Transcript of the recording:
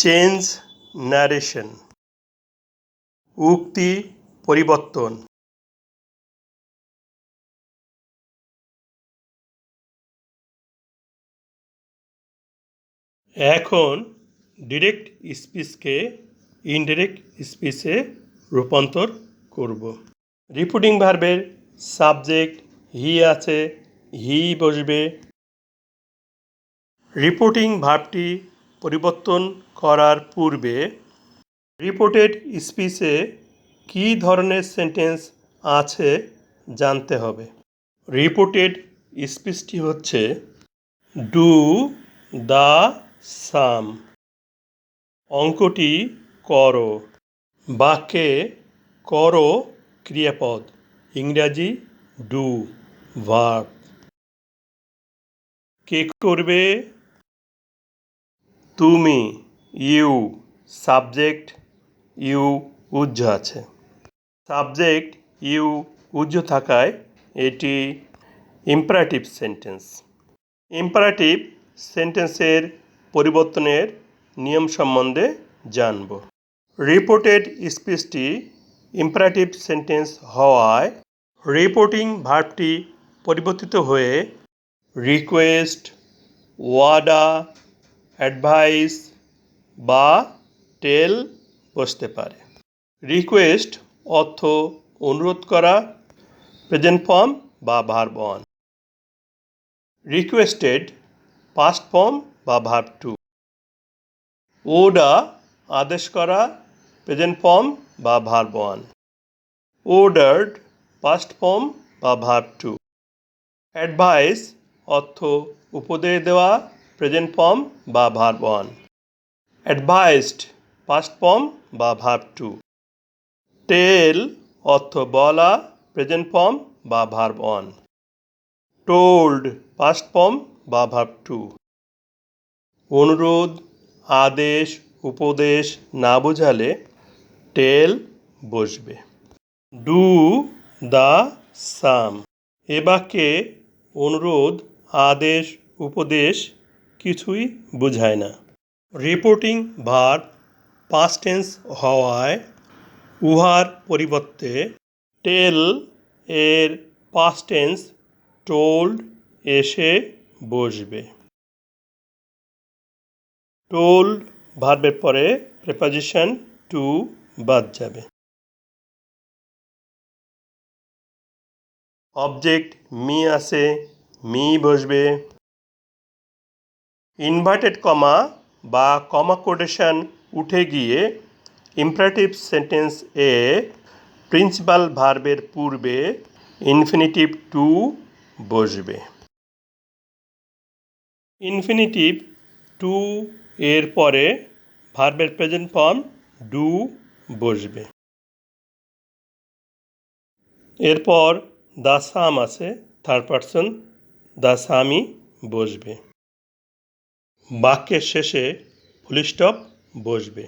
Change narration, উক্তি পরিবর্তন। এখন ডিরেক্ট স্পিচকে ইনডিরেক্ট স্পিচে রূপান্তর করব। রিপোর্টিং ভার্বের সাবজেক্ট হি আছে, হি বসবে। রিপোর্টিং ভার্বটি পরিবর্তন করার পূর্বে রিপোর্টেড স্পিচে কী ধরনের সেন্টেন্স আছে জানতে হবে। রিপোর্টেড স্পিচটি হচ্ছে ডু দ্য সাম, অঙ্কটি করো। বাক্যে করো ক্রিয়াপদ, ইংরাজি ডু, ভার্ব। কে করবে? তুমি, ইউ, সাবজেক্ট ইউ উজ্জ আছে। সাবজেক্ট ইউ উজ্জ থাকায় এটি ইম্পারেটিভ সেন্টেন্স। ইম্পারেটিভ সেন্টেন্সের পরিবর্তনের নিয়ম সম্বন্ধে জানব। রিপোর্টেড স্পিচটি ইম্পারেটিভ সেন্টেন্স হওয়ায় রিপোর্টিং ভার্বটি পরিবর্তিত হয়ে রিকোয়েস্ট, ওয়ার্ডার, অ্যাডভাইস বা টেল বসতে পারে। রিকোয়েস্ট অর্থ অনুরোধ করা, প্রেজেন্ট ফর্ম বা verb one. Requested past form বা ভার্ব টু। অর্ডার আদেশ করা, প্রেজেন্ট ফর্ম বা verb one. Ordered past form বা ভার্ব টু। অ্যাডভাইস অর্থ উপদেশ দেওয়া, প্রেজেন্ট ফর্ম বা verb one. Advised past form বা ভার্ব টু। টেল অর্থ বলা, প্রেজেন্ট ফর্ম বা verb one. Told past form বা ভার্ব টু। অনুরোধ, আদেশ, উপদেশ না বোঝালে টেল বসবে। ডু দ্য সাম, এ বাক্যে অনুরোধ, আদেশ, উপদেশ কিছুই বোঝায় না। রিপোর্টিং ভার্ব পাস্ট টেন্স হওয়ায় উহার পরিবর্তে টেল এর পাস্ট টেন্স টোল্ড এসে বসবে। টোল্ড ভার্বের পরে প্রিপোজিশন টু বাদ যাবে। অবজেক্ট মি আছে, মি বসবে। ইনভার্টেড কমা বা কমা কোটেশন উঠে গিয়ে ইম্পারেটিভ সেন্টেন্স এ প্রিন্সিপাল ভার্বের পূর্বে ইনফিনিটিভ টু বসবে। ইনফিনিটিভ টু এর পরে ভার্বের প্রেজেন্ট ফর্ম ডু বসবে। এরপর দ্য সাম আছে, থার্ড পারসন দ্য সামই বসবে। বাক্যের শেষে ফুল স্টপ বসবে।